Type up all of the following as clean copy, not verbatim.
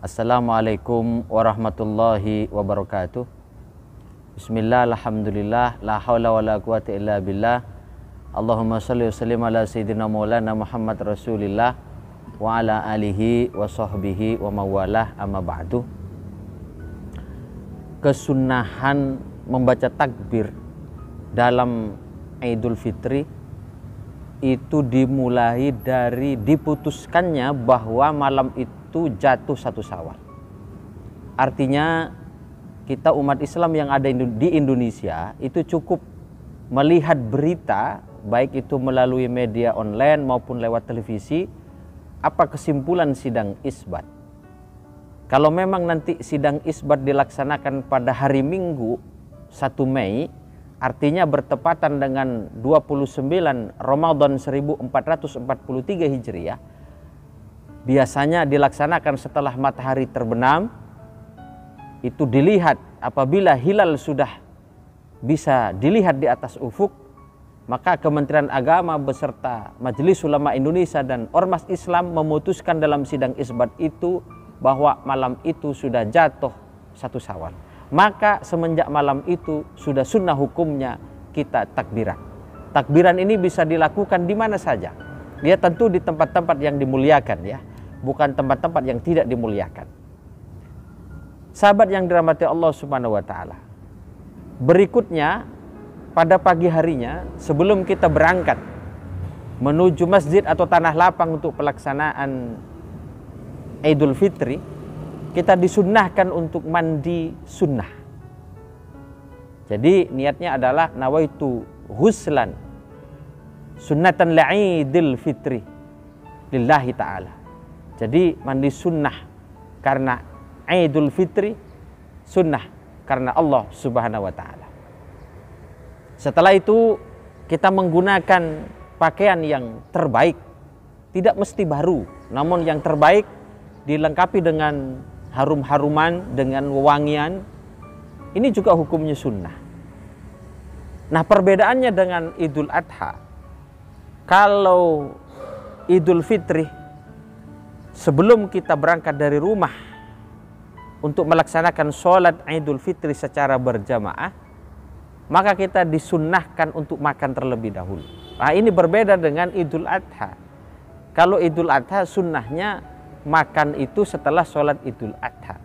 Assalamualaikum warahmatullahi wabarakatuh. Bismillah, alhamdulillah, la hawla wa la quwata illa billah. Allahumma salli wa sallim ala sayyidina maulana Muhammad Rasulillah wa ala alihi wa sahbihi wa mawalah, amma ba'du. Kesunahan membaca takbir dalam Idul Fitri itu dimulai dari diputuskannya bahwa malam itu jatuh 1 Syawal. Artinya kita umat Islam yang ada di Indonesia itu cukup melihat berita, baik itu melalui media online maupun lewat televisi, apa kesimpulan sidang isbat. Kalau memang nanti sidang isbat dilaksanakan pada hari Minggu 1 Mei, artinya bertepatan dengan 29 Ramadan 1443 Hijriah, biasanya dilaksanakan setelah matahari terbenam. Itu dilihat apabila hilal sudah bisa dilihat di atas ufuk, maka Kementerian Agama beserta Majelis Ulama Indonesia dan Ormas Islam memutuskan dalam sidang isbat itu bahwa malam itu sudah jatuh 1 Syawal. Maka semenjak malam itu sudah sunnah hukumnya kita takbiran. Takbiran ini bisa dilakukan di mana saja. Dia tentu di tempat-tempat yang dimuliakan, ya, bukan tempat-tempat yang tidak dimuliakan. Sahabat yang dirahmati Allah Subhanahu wa taala. Berikutnya pada pagi harinya sebelum kita berangkat menuju masjid atau tanah lapang untuk pelaksanaan Idul Fitri, kita disunnahkan untuk mandi sunnah. Jadi niatnya adalah nawaitu ghuslan sunnatan li'idil fitri lillahi ta'ala. Jadi mandi sunnah karena Idul Fitri, sunnah karena Allah Subhanahu wa taala. Setelah itu kita menggunakan pakaian yang terbaik, tidak mesti baru, namun yang terbaik, dilengkapi dengan harum-haruman, dengan wewangian. Ini juga hukumnya sunnah. Nah, perbedaannya dengan Idul Adha, kalau Idul Fitri sebelum kita berangkat dari rumah untuk melaksanakan sholat Idul Fitri secara berjamaah, maka kita disunnahkan untuk makan terlebih dahulu. Nah, ini berbeda dengan Idul Adha. Kalau Idul Adha sunnahnya makan itu setelah sholat Idul Adha.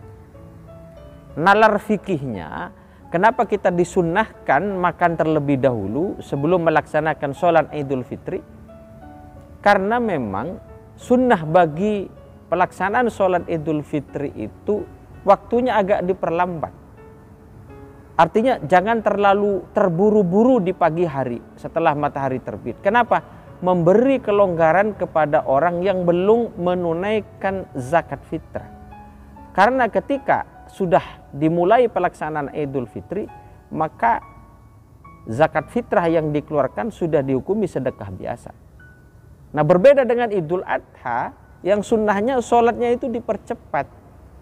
Nalar fikihnya, kenapa kita disunnahkan makan terlebih dahulu sebelum melaksanakan sholat Idul Fitri? Karena memang sunnah bagi pelaksanaan sholat Idul Fitri itu waktunya agak diperlambat. Artinya jangan terlalu terburu-buru di pagi hari setelah matahari terbit. Kenapa? Memberi kelonggaran kepada orang yang belum menunaikan zakat fitrah. Karena ketika sudah dimulai pelaksanaan Idul Fitri, maka zakat fitrah yang dikeluarkan sudah dihukumi sedekah biasa. Nah, berbeda dengan Idul Adha yang sunnahnya sholatnya itu dipercepat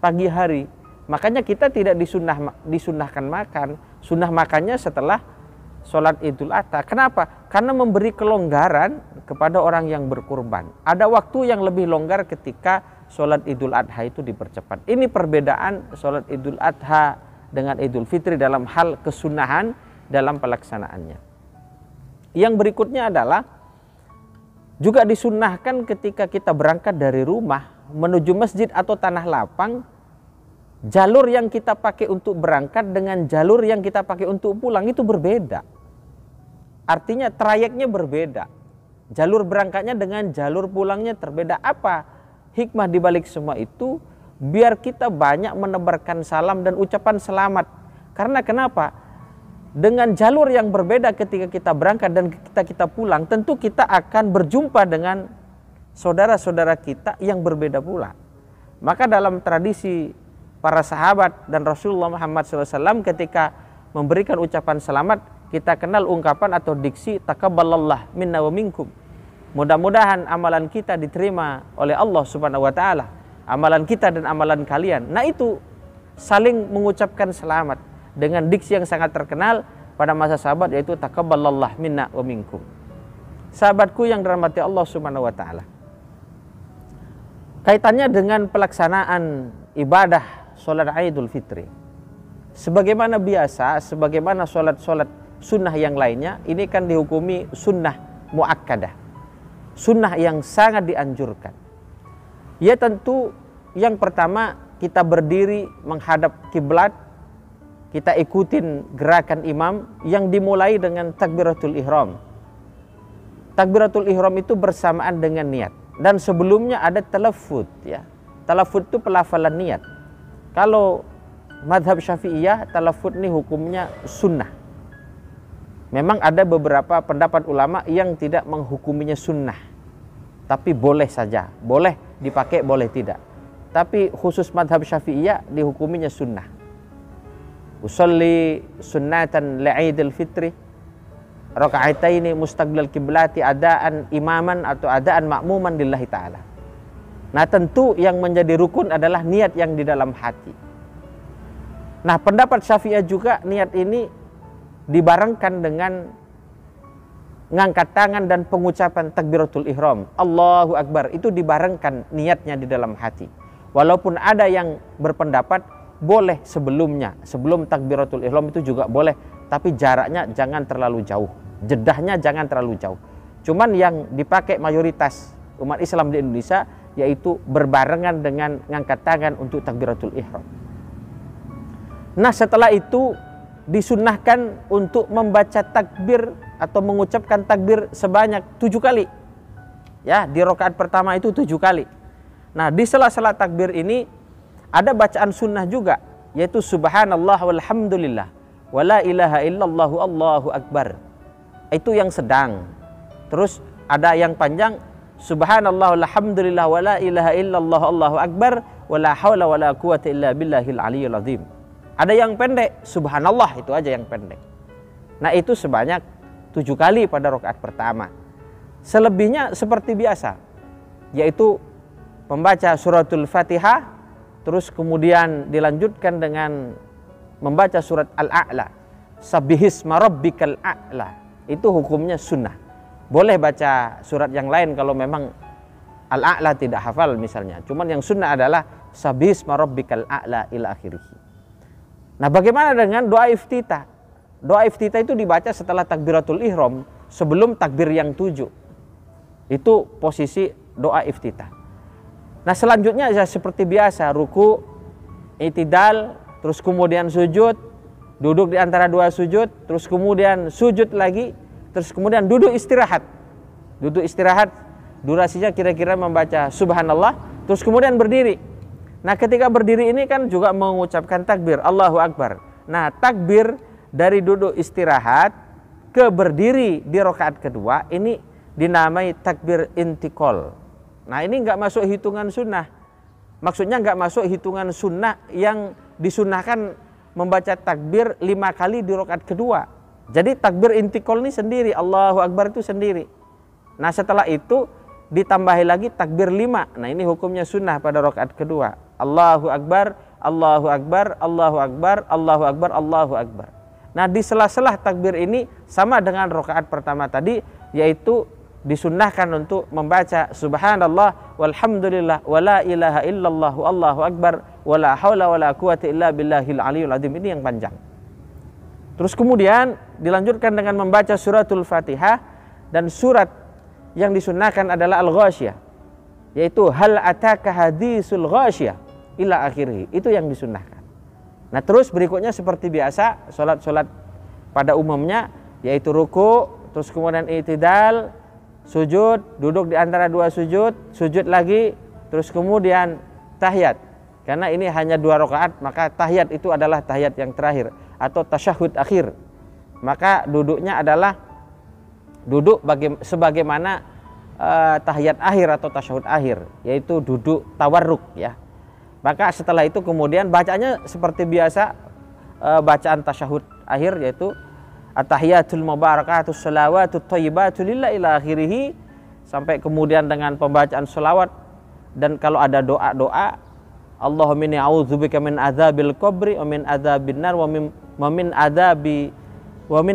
pagi hari. Makanya kita tidak disunnahkan makan. Sunnah makannya setelah sholat Idul Adha. Kenapa? Karena memberi kelonggaran kepada orang yang berkurban. Ada waktu yang lebih longgar ketika sholat Idul Adha itu dipercepat. Ini perbedaan sholat Idul Adha dengan Idul Fitri dalam hal kesunahan dalam pelaksanaannya. Yang berikutnya adalah juga disunnahkan ketika kita berangkat dari rumah menuju masjid atau tanah lapang, jalur yang kita pakai untuk berangkat dengan jalur yang kita pakai untuk pulang itu berbeda. Artinya trayeknya berbeda. Jalur berangkatnya dengan jalur pulangnya berbeda. Apa hikmah dibalik semua itu? Biar kita banyak menebarkan salam dan ucapan selamat. Karena kenapa? Dengan jalur yang berbeda ketika kita berangkat dan kita pulang, tentu kita akan berjumpa dengan saudara-saudara kita yang berbeda pula. Maka dalam tradisi para sahabat dan Rasulullah Muhammad SAW ketika memberikan ucapan selamat, kita kenal ungkapan atau diksi taqabbalallah minna wa minkum. Mudah-mudahan amalan kita diterima oleh Allah Subhanahu wa taala, amalan kita dan amalan kalian. Nah, itu saling mengucapkan selamat dengan diksi yang sangat terkenal pada masa sahabat, yaitu taqabbalallah minna wa minkum. Sahabatku yang dirahmati Allah Subhanahu wa taala, kaitannya dengan pelaksanaan ibadah sholat Idul Fitri. Sebagaimana biasa, sebagaimana sholat-sholat sunnah yang lainnya, ini kan dihukumi sunnah muakkadah, sunnah yang sangat dianjurkan. Ya tentu yang pertama kita berdiri menghadap kiblat, kita ikutin gerakan imam yang dimulai dengan takbiratul ihram. Takbiratul ihram itu bersamaan dengan niat. Dan sebelumnya ada talaffuz, ya. Talaffuz itu pelafalan niat. Kalau madhab Syafi'iyah, talaffuz ini hukumnya sunnah. Memang ada beberapa pendapat ulama yang tidak menghukuminya sunnah, tapi boleh saja, boleh dipakai, boleh tidak. Tapi khusus madhab Syafi'iyah dihukuminya sunnah. Usolli sunnatan li'idil fitri raka'ataini mustaqbilal kiblati adaan imaman atau adaan makmuman lillahi ta'ala. Nah tentu yang menjadi rukun adalah niat yang di dalam hati. Nah pendapat Syafi'iyah juga niat ini dibarengkan dengan ngangkat tangan dan pengucapan takbiratul ihram, Allahu Akbar, itu dibarengkan niatnya di dalam hati. Walaupun ada yang berpendapat boleh sebelumnya, sebelum takbiratul ihram itu juga boleh, tapi jaraknya jangan terlalu jauh, jedahnya jangan terlalu jauh. Cuman yang dipakai mayoritas umat Islam di Indonesia yaitu berbarengan dengan ngangkat tangan untuk takbiratul ihram. Nah setelah itu disunnahkan untuk membaca takbir atau mengucapkan takbir sebanyak 7 kali. Ya, di rakaat pertama itu 7 kali. Nah di sela-sela takbir ini ada bacaan sunnah juga, yaitu subhanallah walhamdulillah wala ilaha illallah Allahu akbar. Itu yang sedang. Terus ada yang panjang, subhanallah walhamdulillah wala ilaha illallah Allahu akbar wala haula wala quwata illa billahil aliyyil azim. Ada yang pendek, subhanallah, itu aja yang pendek. Nah itu sebanyak 7 kali pada rakaat pertama. Selebihnya seperti biasa, yaitu membaca suratul Fatihah, terus kemudian dilanjutkan dengan membaca surat Al-A'la, sabbihisma rabbikal a'la. Itu hukumnya sunnah. Boleh baca surat yang lain kalau memang Al-A'la tidak hafal misalnya. Cuman yang sunnah adalah sabbihisma rabbikal a'la ila akhirih. Nah bagaimana dengan doa iftitah? Doa iftitah itu dibaca setelah takbiratul ihram, sebelum takbir yang 7. Itu posisi doa iftitah. Nah selanjutnya ya seperti biasa, ruku, i'tidal, terus kemudian sujud, duduk di antara 2 sujud, terus kemudian sujud lagi, terus kemudian duduk istirahat. Duduk istirahat, durasinya kira-kira membaca subhanallah, terus kemudian berdiri. Nah ketika berdiri ini kan juga mengucapkan takbir, Allahu Akbar. Nah takbir dari duduk istirahat ke berdiri di rakaat kedua ini dinamai takbir intikal. Nah ini nggak masuk hitungan sunnah. Maksudnya nggak masuk hitungan sunnah yang disunnahkan membaca takbir 5 kali di rakaat kedua. Jadi takbir intikal ini sendiri, Allahu Akbar itu sendiri. Nah setelah itu ditambahi lagi takbir 5. Nah ini hukumnya sunnah pada rakaat kedua. Allahu Akbar, Allahu Akbar, Allahu Akbar, Allahu Akbar, Allahu Akbar. Nah di sela-sela takbir ini sama dengan rakaat pertama tadi, yaitu disunnahkan untuk membaca subhanallah walhamdulillah wala ilaha illallah Allahu akbar wala haula wala quwata illa billahil aliyyil azim. Ini yang panjang. Terus kemudian dilanjutkan dengan membaca suratul Fatihah, dan surat yang disunnahkan adalah Al-Ghasyiyah, yaitu hal ataka hadisul ghasyiyah ila akhirih. Itu yang disunnahkan. Nah terus berikutnya seperti biasa salat-salat pada umumnya, yaitu ruku, terus kemudian i'tidal, sujud, duduk di antara 2 sujud, sujud lagi, terus kemudian tahiyat. Karena ini hanya 2 rakaat, maka tahiyat itu adalah tahiyat yang terakhir atau tasyahud akhir. Maka duduknya adalah duduk sebagaimana tahiyat akhir atau tasyahud akhir, yaitu duduk tawarruk ya. Maka setelah itu kemudian bacanya seperti biasa, bacaan tasyahud akhir, yaitu at-tahiyatul mubarakatus salawatut thayyibatu lillahi ila akhirih, sampai kemudian dengan pembacaan selawat. Dan kalau ada doa-doa, Allahumma inni a'udzubika min adzabil qabri wa min adzabin nar wa min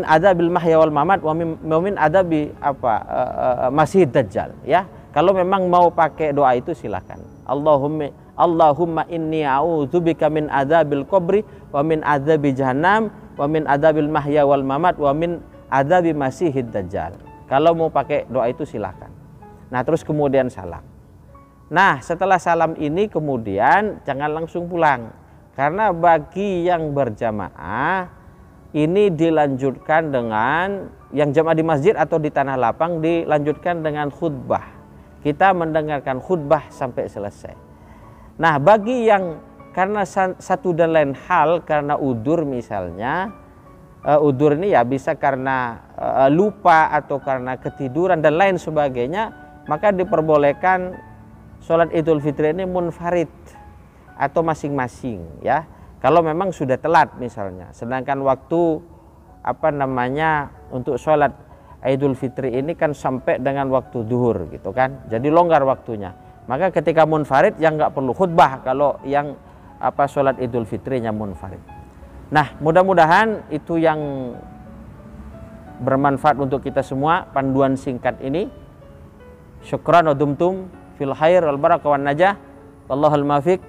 adzabil mahya wal mamat wa min adzabi Masih Dajjal ya. Kalau memang mau pakai doa itu silakan. Allahumma inni a'udzubika min adzabil qabri wa min adzabi jahannam wa min adzabil mahya wal mamat wa min adzabi masihid dajjal. Kalau mau pakai doa itu silakan. Nah, terus kemudian salam. Nah, setelah salam ini kemudian jangan langsung pulang. Karena bagi yang berjamaah ini dilanjutkan dengan yang jamaah di masjid atau di tanah lapang dilanjutkan dengan khutbah. Kita mendengarkan khutbah sampai selesai. Nah, bagi yang karena satu dan lain hal, karena udur misalnya, udur ini ya bisa karena lupa atau karena ketiduran dan lain sebagainya, maka diperbolehkan sholat Idul Fitri ini munfarid atau masing-masing ya. Kalau memang sudah telat misalnya, sedangkan waktu untuk sholat Idul Fitri ini kan sampai dengan waktu duhur gitu kan, jadi longgar waktunya. Maka ketika munfarid yang nggak perlu khutbah kalau yang sholat Idul Fitrinya munfarid. Nah, mudah-mudahan itu yang bermanfaat untuk kita semua, panduan singkat ini. Syukran wa dumtum fil khair wal barakah wan najah. Wallahul muwaffiq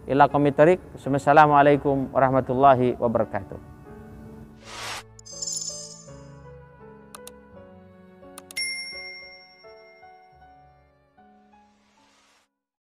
ila aqwamit thoriq. Wassalamualaikum warahmatullahi wabarakatuh.